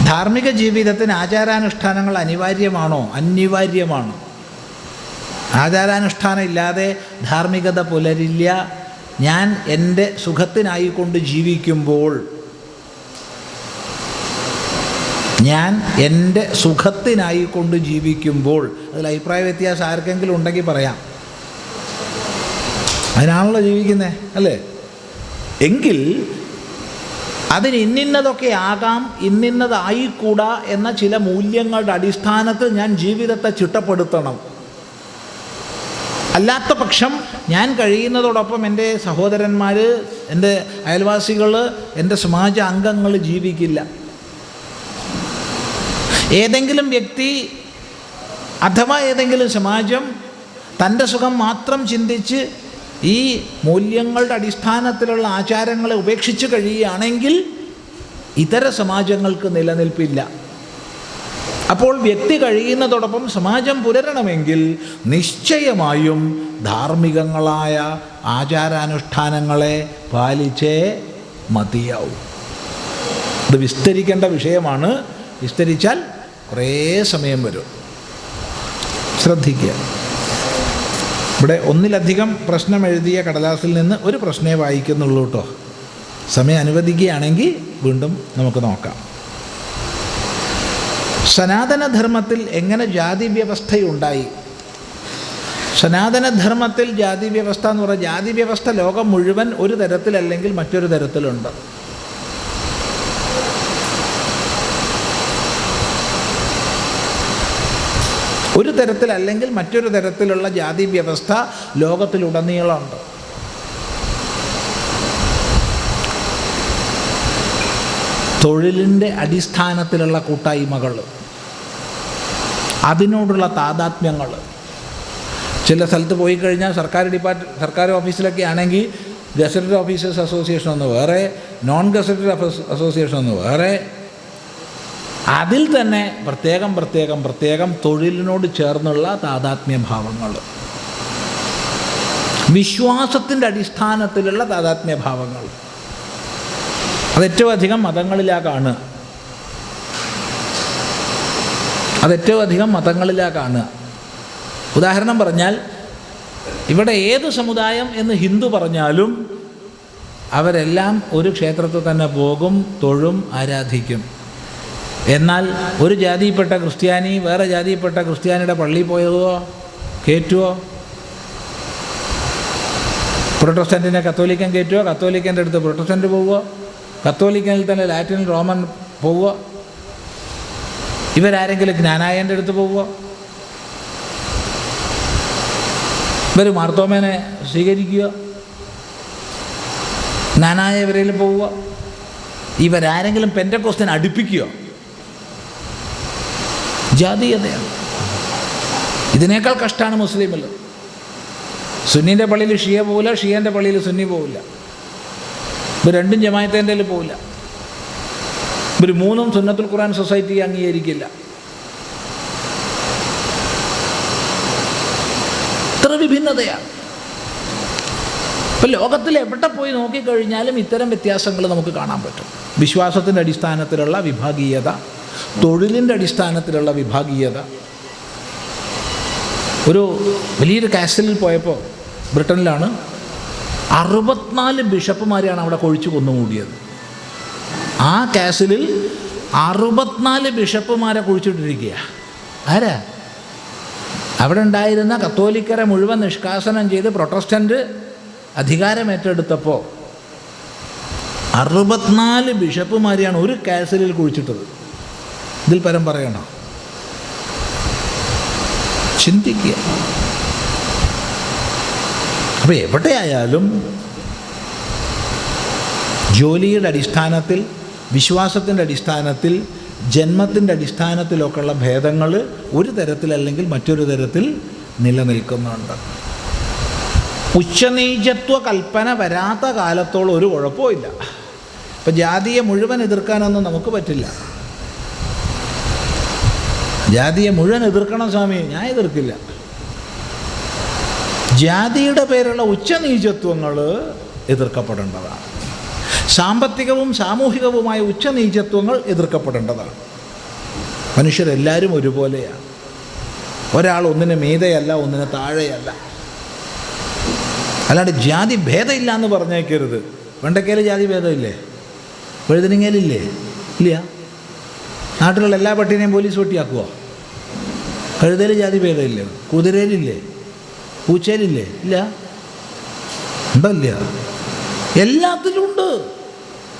ധാർമ്മിക ജീവിതത്തിന് ആചാരാനുഷ്ഠാനങ്ങൾ അനിവാര്യമാണോ? അനിവാര്യമാണ്. ആചാരാനുഷ്ഠാനം ഇല്ലാതെ ധാർമ്മികത പുലരില്ല. ഞാൻ എൻ്റെ സുഖത്തിനായിക്കൊണ്ട് ജീവിക്കുമ്പോൾ, അതിൽ അഭിപ്രായ വ്യത്യാസം ആർക്കെങ്കിലും ഉണ്ടെങ്കിൽ പറയാം. അതിനാണല്ലോ ജീവിക്കുന്നത്, അല്ലേ? എങ്കിൽ അതിന് ഇന്നിന്നതൊക്കെ ആകാം, ഇന്നിന്നതായിക്കൂടാ എന്ന ചില മൂല്യങ്ങളുടെ അടിസ്ഥാനത്തിൽ ഞാൻ ജീവിതത്തെ ചിട്ടപ്പെടുത്തണം. അല്ലാത്ത പക്ഷം ഞാൻ കഴിയുന്നതോടൊപ്പം എൻ്റെ സഹോദരന്മാർ, എൻ്റെ അയൽവാസികൾ, എൻ്റെ സമാജ അംഗങ്ങൾ ജീവിക്കില്ല. ഏതെങ്കിലും വ്യക്തി അഥവാ ഏതെങ്കിലും സമാജം തൻ്റെ സുഖം മാത്രം ചിന്തിച്ച് ഈ മൂല്യങ്ങളുടെ അടിസ്ഥാനത്തിലുള്ള ആചാരങ്ങളെ ഉപേക്ഷിച്ച് കഴിയുകയാണെങ്കിൽ ഇതര സമാജങ്ങൾക്ക് നിലനിൽപ്പില്ല. അപ്പോൾ വ്യക്തി കഴിയുന്നതോടൊപ്പം സമാജം പുലരണമെങ്കിൽ നിശ്ചയമായും ധാർമ്മികങ്ങളായ ആചാരാനുഷ്ഠാനങ്ങളെ പാലിച്ചേ മതിയാവും. ഇത് വിസ്തരിക്കേണ്ട വിഷയമാണ്. വിസ്തരിച്ചാൽ കുറേ സമയം വരും. ശ്രദ്ധിക്കുക. ഇവിടെ ഒന്നിലധികം പ്രശ്നം എഴുതിയ കടലാസിൽ നിന്ന് ഒരു പ്രശ്നമേ വായിക്കുന്നുള്ളൂ കേട്ടോ. സമയം അനുവദിക്കുകയാണെങ്കിൽ വീണ്ടും നമുക്ക് നോക്കാം. സനാതനധർമ്മത്തിൽ എങ്ങനെ ജാതി വ്യവസ്ഥയുണ്ടായി? സനാതനധർമ്മത്തിൽ ജാതി വ്യവസ്ഥ എന്ന് പറഞ്ഞാൽ, ജാതി വ്യവസ്ഥ ലോകം മുഴുവൻ ഒരു തരത്തിലല്ലെങ്കിൽ മറ്റൊരു തരത്തിലുണ്ട്. ഒരു തരത്തിലല്ലെങ്കിൽ മറ്റൊരു തരത്തിലുള്ള ജാതി വ്യവസ്ഥ ലോകത്തിലുടനീളമുണ്ട്. തൊഴിലിൻ്റെ അടിസ്ഥാനത്തിലുള്ള കൂട്ടായ്മകൾ, അതിനോടുള്ള താദാത്മ്യങ്ങൾ. ചില സ്ഥലത്ത് പോയി കഴിഞ്ഞാൽ സർക്കാർ ഓഫീസിലൊക്കെ ആണെങ്കിൽ ഗസറ്റഡ് ഓഫീസേഴ്സ് അസോസിയേഷൻ ഒന്ന് വേറെ, നോൺ ഗസറ്റഡ് അസോസിയേഷൻ ഒന്ന് വേറെ. അതിൽ തന്നെ പ്രത്യേകം തൊഴിലിനോട് ചേർന്നുള്ള താദാത്മ്യഭാവങ്ങൾ, വിശ്വാസത്തിൻ്റെ അടിസ്ഥാനത്തിലുള്ള താദാത്മ്യഭാവങ്ങൾ. അതേറ്റവും അധികം മതങ്ങളിലാ കാണുക. ഉദാഹരണം പറഞ്ഞാൽ, ഇവിടെ ഏത് സമുദായം എന്ന് ഹിന്ദു പറഞ്ഞാലും അവരെല്ലാം ഒരു ക്ഷേത്രത്തിൽ തന്നെ പോകും, തൊഴും, ആരാധിക്കും. എന്നാൽ ഒരു ജാതിയിൽപ്പെട്ട ക്രിസ്ത്യാനി വേറെ ജാതിയിൽപ്പെട്ട ക്രിസ്ത്യാനിയുടെ പള്ളിയിൽ പോയതോ കയറ്റുമോ? പ്രൊട്ടസ്റ്റൻറ്റിനെ കത്തോലിക്കൻ കയറ്റുമോ? കത്തോലിക്കൻ്റെ അടുത്ത് പ്രൊട്ടസ്റ്റൻ്റ് പോവുമോ? കത്തോലിക്കനിൽ തന്നെ ലാറ്റിൻ റോമൻ പോവുമോ? ഇവരാരെങ്കിലും ജ്ഞാനായൻ്റെ അടുത്ത് പോവുമോ? ഇവർ മാർത്തോമേനെ സ്വീകരിക്കുകയോ? ജ്ഞാനായ ഇവരേലും പോവുക? ഇവരാരെങ്കിലും പെന്തക്കോസ്തിനെ അടുപ്പിക്കുകയോ? ജാതീയതയാണ്. ഇതിനേക്കാൾ കഷ്ടമാണ് മുസ്ലിമിൽ. സുന്നീൻ്റെ പള്ളിയിൽ ഷിയ പോവില്ല, ഷിയൻ്റെ പള്ളിയിൽ സുന്നി പോവില്ല. ഇവർ രണ്ടും ജമാഅത്തിൻ്റെ പോവില്ല. ഇവർ മൂന്നും സുന്നത്തുൽ ഖുർആൻ സൊസൈറ്റി അംഗീകരിക്കില്ല. ഇത്ര വിഭിന്നതയാണ്. ഇപ്പം ലോകത്തിൽ എവിടെ പോയി നോക്കിക്കഴിഞ്ഞാലും ഇത്തരം വ്യത്യാസങ്ങൾ നമുക്ക് കാണാൻ പറ്റും. വിശ്വാസത്തിൻ്റെ അടിസ്ഥാനത്തിലുള്ള വിഭാഗീയത, തൊഴിലിൻ്റെ അടിസ്ഥാനത്തിലുള്ള വിഭാഗീയത. ഒരു വലിയൊരു കാസലിൽ പോയപ്പോൾ, ബ്രിട്ടനിലാണ്, 64 ബിഷപ്പുമാരെയാണ് അവിടെ കൊഴിച്ചു കൊന്നുകൂടിയത്. ആ കാസലിൽ 64 ബിഷപ്പുമാരെ കുഴിച്ചിട്ടിരിക്കുക. ആരാ? അവിടെ ഉണ്ടായിരുന്ന കത്തോലിക്കരെ മുഴുവൻ നിഷ്കാസനം ചെയ്ത് പ്രൊട്ടസ്റ്റൻ്റ് അധികാരമേറ്റെടുത്തപ്പോൾ 64 ബിഷപ്പുമാരെയാണ് ഒരു കാസലിൽ കുഴിച്ചിട്ടത്. ഇതിൽ പരം പറയണോ? ചിന്തിക്കുക. അപ്പോൾ എവിടെയായാലും ജോലിയുടെ അടിസ്ഥാനത്തിൽ, വിശ്വാസത്തിൻ്റെ അടിസ്ഥാനത്തിൽ, ജന്മത്തിൻ്റെ അടിസ്ഥാനത്തിലൊക്കെയുള്ള ഭേദങ്ങൾ ഒരു തരത്തിലല്ലെങ്കിൽ മറ്റൊരു തരത്തിൽ നിലനിൽക്കുന്നുണ്ട്. ഉച്ചനീചത്വ കൽപ്പന വരാത്ത കാലത്തോളം ഒരു കുഴപ്പമില്ല. ഇപ്പം ജാതിയെ മുഴുവൻ എതിർക്കാനൊന്നും നമുക്ക് പറ്റില്ല. ജാതിയെ മുഴുവൻ എതിർക്കണം സ്വാമി, ഞാൻ എതിർക്കില്ല. ജാതിയുടെ പേരുള്ള ഉച്ചനീചത്വങ്ങൾ എതിർക്കപ്പെടേണ്ടതാണ്. സാമ്പത്തികവും സാമൂഹികവുമായ ഉച്ചനീചത്വങ്ങൾ എതിർക്കപ്പെടേണ്ടതാണ്. മനുഷ്യരെല്ലാവരും ഒരുപോലെയാണ്. ഒരാൾ ഒന്നിന് മീതെയല്ല, ഒന്നിന് താഴെയല്ല. അല്ലാണ്ട് ജാതി ഭേദമില്ല എന്ന് പറഞ്ഞേക്കരുത്. വെണ്ടയ്ക്കയിൽ ജാതി ഭേദമില്ലേ? വഴുതനങ്ങയിലില്ലേ? ഇല്ല. നാട്ടിലുള്ള എല്ലാ പട്ടീനെയും പോലീസ് വെട്ടിയാക്കുമോ? കഴുതയിൽ ജാതി ഭേദമില്ലേ? കുതിരയിലില്ലേ? പൂച്ചയിലില്ലേ? ഇല്ല. ഉണ്ടല്ല, എല്ലാത്തിലും ഉണ്ട്.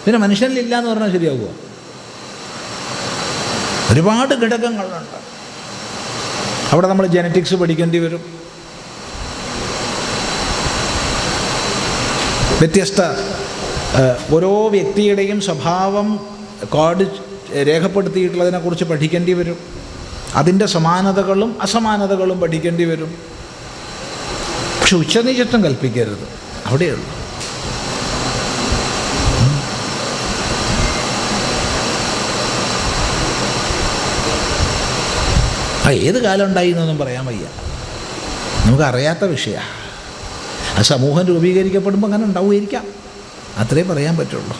പിന്നെ മനുഷ്യനിലില്ല എന്ന് പറഞ്ഞാൽ ശരിയാകുമോ? ഒരുപാട് ഘടകങ്ങളുണ്ട്. അവിടെ നമ്മൾ ജനറ്റിക്സ് പഠിക്കേണ്ടി വരും. വ്യത്യസ്ത ഓരോ വ്യക്തിയുടെയും സ്വഭാവം കോഡ് രേഖപ്പെടുത്തിയിട്ടുള്ളതിനെക്കുറിച്ച് പഠിക്കേണ്ടി വരും. അതിൻ്റെ സമാനതകളും അസമാനതകളും പഠിക്കേണ്ടി വരും. പക്ഷെ ഉച്ചനീചത്വം കൽപ്പിക്കരുത്, അവിടെയുള്ളൂ. ഏത് കാലം ഉണ്ടായി എന്നൊന്നും പറയാൻ വയ്യ, നമുക്കറിയാത്ത വിഷയമാണ്. ആ സമൂഹം രൂപീകരിക്കപ്പെടുമ്പോൾ അങ്ങനെ ഉണ്ടാവുമായിരിക്കാം, അത്രേ പറയാൻ പറ്റുള്ളൂ.